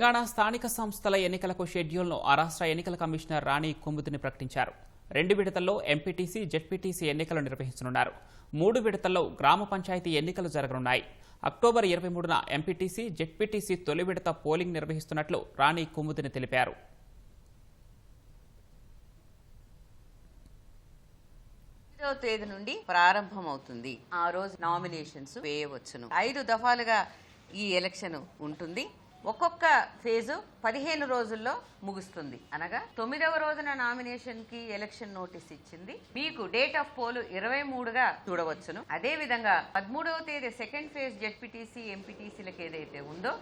తెలంగాణ స్థానిక సంస్థల ఎన్నికలకు షెడ్యూల్ను ఆ రాష్ట్ర ఎన్నికల కమిషనర్ రాణి కొమ్ముదిని ప్రకటించారు. 2 విడతల్లో ఎంపీటీసీ, జెడ్పీటీసీ ఎన్నికలు నిర్వహించనున్నారు. 3 విడతల్లో గ్రామ పంచాయతీ ఎన్నికలు జరగనున్నాయి. అక్టోబర్ 23న ఎంపీటీసీ, జెడ్పీటీసీ తొలి విడత పోలింగ్ నిర్వహిస్తున్నట్లు రాణి కొమ్ముదిని తెలిపారు. తేదీ నుండి ప్రారంభమవుతుంది. ఆ రోజు నామినేషన్స్ వేయవచ్చును. 5 దఫాలుగా ఈ ఎలక్షన్ ఉంటుంది. ఒక్కొక్క ఫేజు 15 రోజుల్లో ముగుస్తుంది. అనగా 9వ రోజున నామినేషన్ కి ఎలక్షన్ నోటీస్ ఇచ్చింది. మీకు డేట్ ఆఫ్ పోల్ 23గా చూడవచ్చును. అదే విధంగా 13వ తేదీ సెకండ్ ఫేజ్ జెడ్పీటీసీ, ఎంపీటీసీలకు ఏదైతే ఉందో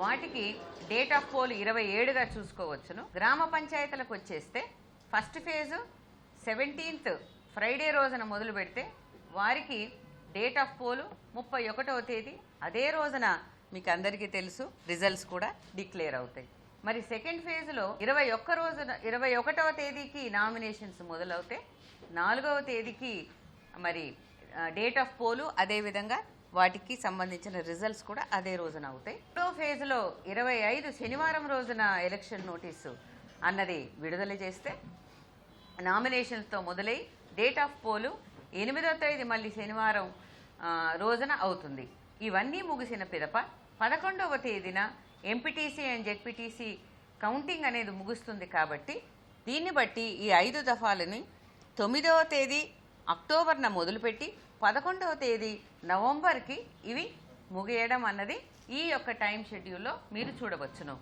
వాటికి డేట్ ఆఫ్ పోల్ 27గా చూసుకోవచ్చును. గ్రామ పంచాయతీలకు వచ్చేస్తే ఫస్ట్ ఫేజు 17th ఫ్రైడే రోజున మొదలు పెడితే వారికి డేట్ ఆఫ్ పోలు 31వ తేదీ. అదే రోజున మీకు అందరికీ తెలుసు రిజల్ట్స్ కూడా డిక్లేర్ అవుతాయి. మరి సెకండ్ ఫేజ్లో 21వ తేదీకి నామినేషన్స్ మొదలవుతాయి. 4వ తేదీకి మరి డేట్ ఆఫ్ పోలు, అదేవిధంగా వాటికి సంబంధించిన రిజల్ట్స్ కూడా అదే రోజున అవుతాయి. 3వ ఫేజ్లో 25 శనివారం రోజున ఎలక్షన్ నోటీసు అన్నది విడుదల చేస్తే నామినేషన్స్తో మొదలై డేట్ ఆఫ్ పోలు 8వ తేదీ మళ్ళీ శనివారం రోజున అవుతుంది. ఇవన్నీ ముగిసిన పిదప 11వ తేదీన ఎంపీటీసీ అండ్ జెడ్పీటీసీ కౌంటింగ్ అనేది ముగుస్తుంది. కాబట్టి దీన్ని బట్టి ఈ 5 దఫాలని 9వ తేదీ అక్టోబర్న మొదలుపెట్టి 11వ తేదీ నవంబర్కి ఇవి ముగియడం అన్నది ఈ యొక్క టైం షెడ్యూల్లో మీరు చూడవచ్చును.